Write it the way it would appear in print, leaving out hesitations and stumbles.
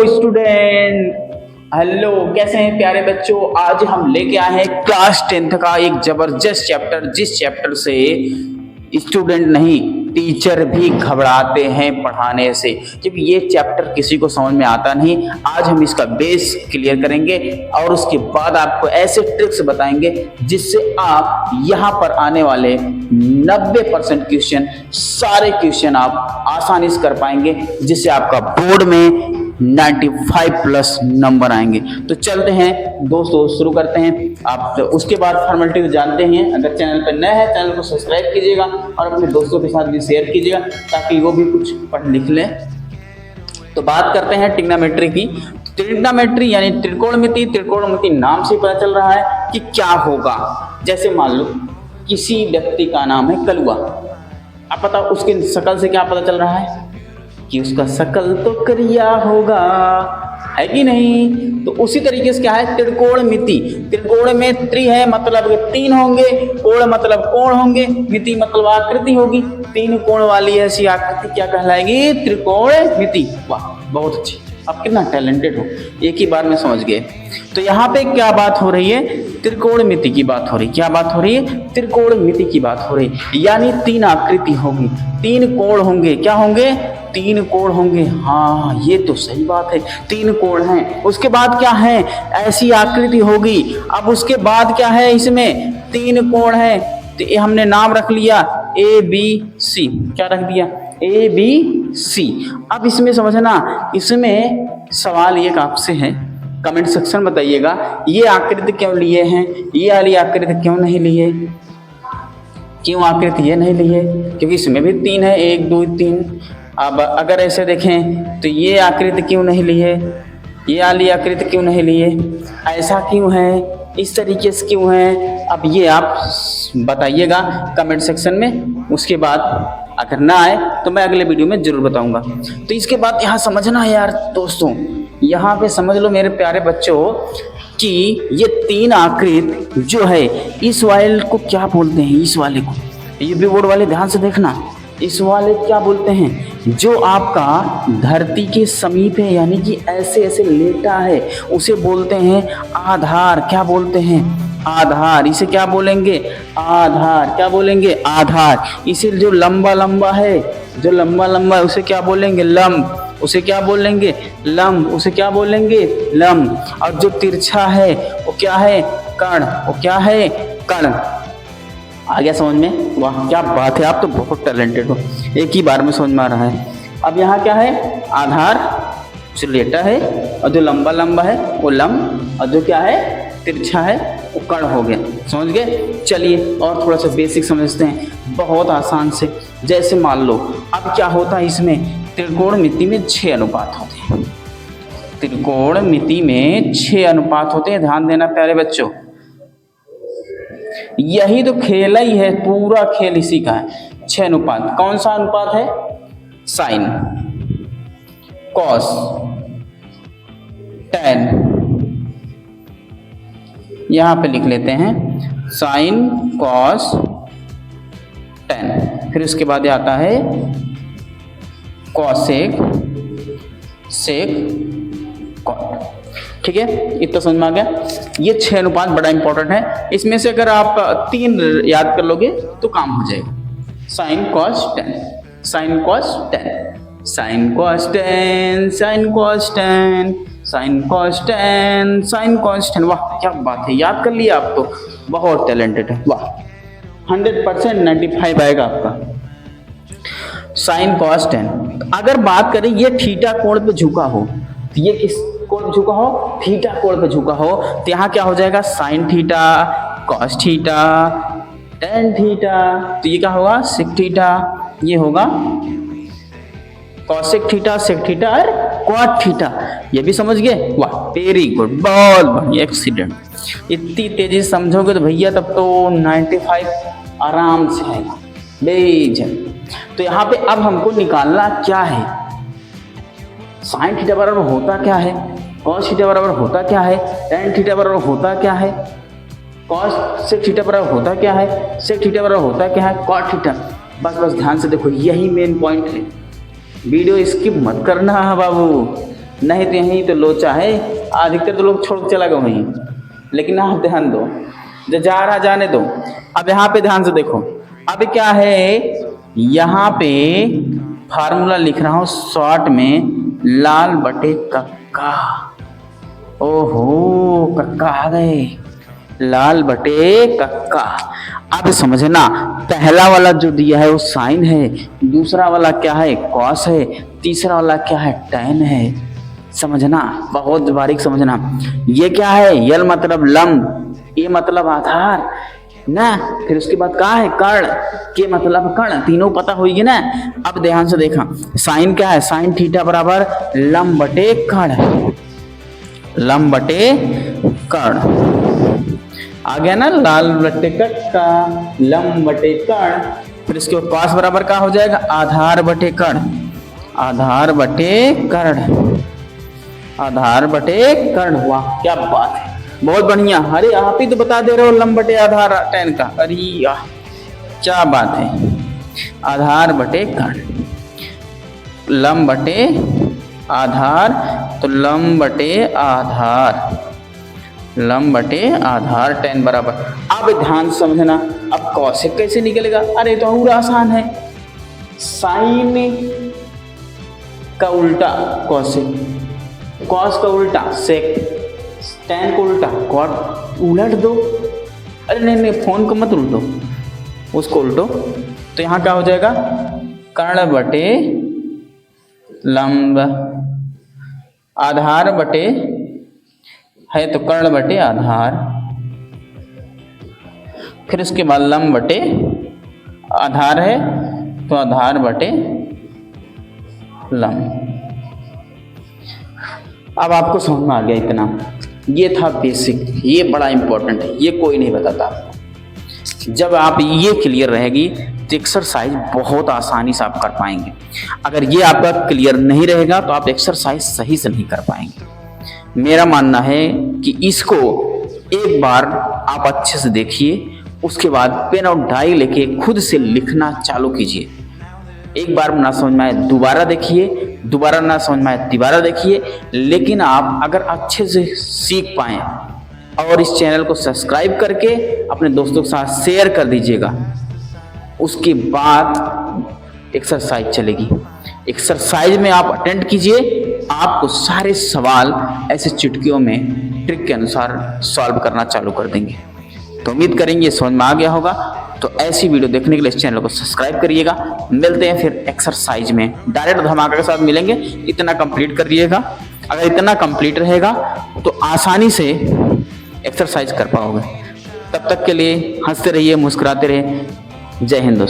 Student, hello, कैसे हैं प्यारे बच्चों। आज हम लेके आए हैं क्लास 10th का एक जबरदस्त चैप्टर, जिस चैप्टर से स्टूडेंट नहीं टीचर भी घबराते हैं पढ़ाने से, क्योंकि ये चैप्टर किसी को समझ में आता नहीं। आज हम इसका बेस क्लियर करेंगे और उसके बाद आपको ऐसे ट्रिक्स बताएंगे जिससे आप यहाँ पर आने वाले 90% क्वेश्चन, सारे क्वेश्चन आप आसानी से कर पाएंगे, जिससे आपका बोर्ड में 95+ नंबर आएंगे। तो चलते हैं दोस्तों, शुरू करते हैं। आप तो उसके बाद फॉर्मेलिटी तो जानते हैं, अगर चैनल पर नए हैं चैनल को सब्सक्राइब कीजिएगा और अपने दोस्तों के साथ भी शेयर कीजिएगा ताकि वो भी कुछ पढ़ लिख लें। तो बात करते हैं ट्रिग्नोमेट्री की। ट्रिग्नोमेट्री यानी त्रिकोणमिति। त्रिकोणमिति नाम से पता चल रहा है कि क्या होगा। जैसे मान लो किसी व्यक्ति का नाम है कलुआ, अब पता उसकी शक्ल से क्या पता चल रहा है कि उसका शकल तो करिया होगा, है कि नहीं। तो उसी तरीके से क्या है त्रिकोणमिति। त्रिकोण में त्रि है मतलब 3 होंगे, कोण मतलब कोण होंगे, मिति मतलब आकृति होगी। 3 कोण वाली ऐसी आकृति क्या कहलाएगी? त्रिकोणमिति। वाह, बहुत अच्छी, आप कितना टैलेंटेड हो, एक ही बार में समझ गए। तो यहाँ पे क्या बात हो रही है? त्रिकोणमिति की बात हो रही। क्या बात हो रही है? त्रिकोणमिति की बात हो रही। यानी 3 आकृति होगी, 3 कोण होंगे। क्या होंगे? 3 कोण होंगे। हाँ, ये तो सही बात है, 3 कोण हैं। उसके बाद क्या है? ऐसी आकृति होगी। अब उसके बाद क्या है? इसमें 3 कोण है, तो ये हमने नाम रख लिया ABC। क्या रख दिया? ABC। अब इसमें समझना, इसमें सवाल एक आपसे है, कमेंट सेक्शन बताइएगा, ये आकृति क्यों लिए हैं, ये वाली आकृति क्यों नहीं लिए? क्यों आकृति ये नहीं लिए? क्योंकि इसमें भी 3 है, 1 2 3। अब अगर ऐसे देखें तो ये आकृति क्यों नहीं लिए, ये वाली आकृति क्यों नहीं लिए, ऐसा क्यों है, इस तरीके से क्यों है? अब ये आप बताइएगा कमेंट सेक्शन में। उसके बाद अगर ना आए तो मैं अगले वीडियो में जरूर बताऊंगा। तो इसके बाद यहाँ समझना है यार दोस्तों, यहाँ पे समझ लो मेरे प्यारे बच्चों कि ये 3 आकृति जो है, इस वाले को क्या बोलते हैं? इस वाले को, यूपी बोर्ड वाले ध्यान से देखना, इस वाले क्या बोलते हैं? जो आपका धरती के समीप है, यानी कि ऐसे ऐसे लेटा है, उसे बोलते हैं आधार। क्या बोलते हैं? आधार। इसे क्या बोलेंगे? आधार। क्या बोलेंगे? आधार। इसे जो लंबा लंबा है, जो लंबा लंबा है, उसे क्या बोलेंगे? लंब। उसे क्या बोलेंगे? लंब। उसे क्या बोलेंगे? लंब। और जो तिरछा है वो क्या है? कर्ण। वो क्या है? कर्ण। आ गया समझ में? वाह, क्या बात है, आप तो बहुत टैलेंटेड हो, एक ही बार में समझ में आ रहा है। अब यहाँ क्या है? आधार जो लेटा है, और जो लंबा लंबा है वो लंब, और जो क्या है तिरछा है वो कर्ण हो गया। समझ गए? चलिए और थोड़ा सा बेसिक समझते हैं, बहुत आसान से। जैसे मान लो अब क्या होता है, इसमें त्रिकोणमिति में 6 अनुपात होते हैं। त्रिकोणमिति में 6 अनुपात होते हैं, ध्यान देना प्यारे बच्चों। यही तो खेल ही है, पूरा खेल इसी का है। 6 अनुपात। कौन सा अनुपात है? Sine, cos, tan. यहां पे लिख लेते हैं साइन, कॉस, टैन। फिर उसके बाद आता है कॉसेक, सेक, कॉट। ठीक है, इतना समझ में आ गया। ये 6 अनुपात बड़ा इंपॉर्टेंट है। इसमें से अगर आप 3 याद कर लोगे तो काम हो जाएगा। Sign cos tan, sign cos tan, sign cos tan, sign cos tan, sign cos tan, sign cos tan. वाह, क्या बात है, याद कर लिया आप तो बहुत टैलेंटेड है। वाह, 100% 95 आएगा आपका। Sign cos tan. अगर बात करें ये थीटा कोण पे झुका हो, तो ये किस कोण पे झुका हो? थीटा कोण पे झुका हो, तो यहाँ क्या हो जाएगा? Sine theta, cos theta, tan theta. तो ये क्या होगा? Sec theta. ये होगा कॉसेक थीटा, सेक थीटा और क्वाट थीटा। ये भी समझ गए? वाह, वेरी गुड, बहुत बढ़िया, एक्सीलेंट। इतनी तेजी से समझोगे तो भैया तब तो 95 आराम से आएगा बेझक। तो यहाँ पे अब हमको निकालना क्या है? साइन थीटा बराबर होता क्या है? कॉस थीटा बराबर होता क्या है? टेन थीटा बराबर होता क्या है? कॉस सेक थीटा बराबर होता क्या है? सेक थीटा बराबर होता क्या है? Cot theta. बस ध्यान से देखो, यही मेन पॉइंट है। वीडियो स्किप मत करना बाबू, नहीं तो यहीं तो लोचा है, अधिकतर तो लोग छोड़ के चला गए वहीं। लेकिन आप ध्यान दो, जो जा रहा जाने दो। अब यहाँ पे ध्यान से देखो, अब क्या है, यहाँ पे फार्मूला लिख रहा हूँ शॉर्ट में, लाल बटे कक्का। ओहो, कक्का आ गए, लाल बटे कक्का। अब समझना, पहला वाला जो दिया है वो साइन है, दूसरा वाला क्या है, कॉस है, तीसरा वाला क्या है, टैन है। समझना, बहुत बारीक समझना। ये क्या है, यल मतलब लंब, ए मतलब आधार ना, फिर उसके बाद कहा है कर्ण, के मतलब कर्ण, तीनों पता होगी ना। अब ध्यान से देखा, साइन क्या है, साइन थीटा बराबर लंब बटे कर्ण, लंब बटे कर्ण। आ गया ना, लाल बटे कक्का, लंब बटे कर्ण। फिर इसके कॉस बराबर क्या हो जाएगा, आधार बटे कर्ण, आधार बटे कर्ण, आधार बटे कर्ण। वाह क्या बात है, बहुत बढ़िया। अरे आप ही तो बता दे रहे हो लंब बटे आधार टैन का। अरे यार क्या बात है, आधार बटे कर्ण, लंब बटे आधार, तो लंब बटे आधार, लंब बटे आधार टैन बराबर। अब ध्यान समझना, अब कॉसेक कैसे निकलेगा, अरे तो और आसान है, साइन का उल्टा कॉसेक, कॉस का उल्टा सेक, टैन को उल्टा कॉट, उलट दो। अरे नहीं, फोन को मत उल्टो, उसको उल्टो। तो यहाँ क्या हो जाएगा, कर्ण बटे लंब, आधार बटे है तो कर्ण बटे आधार, फिर उसके बाद लंब बटे आधार है तो आधार बटे लंब। अब आपको समझ में आ गया इतना, ये था बेसिक, ये बड़ा इंपॉर्टेंट है, ये कोई नहीं बताता आपको। जब आप ये क्लियर रहेगी तो एक्सरसाइज बहुत आसानी से आप कर पाएंगे। अगर ये आपका क्लियर नहीं रहेगा तो आप एक्सरसाइज सही से नहीं कर पाएंगे। मेरा मानना है कि इसको एक बार आप अच्छे से देखिए, उसके बाद पेन और डाई लेके खुद से लिखना चालू कीजिए। एक बार ना समझ में आए दोबारा देखिए, दोबारा ना समझ में आए तिबारा देखिए। लेकिन आप अगर अच्छे से सीख पाएं और इस चैनल को सब्सक्राइब करके अपने दोस्तों के साथ शेयर कर दीजिएगा, उसके बाद एक्सरसाइज चलेगी। एक्सरसाइज में आप अटेंड कीजिए, आपको सारे सवाल ऐसे चुटकियों में ट्रिक के अनुसार सॉल्व करना चालू कर देंगे। तो उम्मीद करेंगे समझ में आ गया होगा। तो ऐसी वीडियो देखने के लिए इस चैनल को सब्सक्राइब करिएगा। मिलते हैं फिर एक्सरसाइज में, डायरेक्ट धमाका के साथ मिलेंगे। इतना कंप्लीट कर दिएगा, अगर इतना कंप्लीट रहेगा तो आसानी से एक्सरसाइज कर पाओगे। तब तक के लिए हंसते रहिए, मुस्कुराते रहिए। जय हिंद दोस्तों।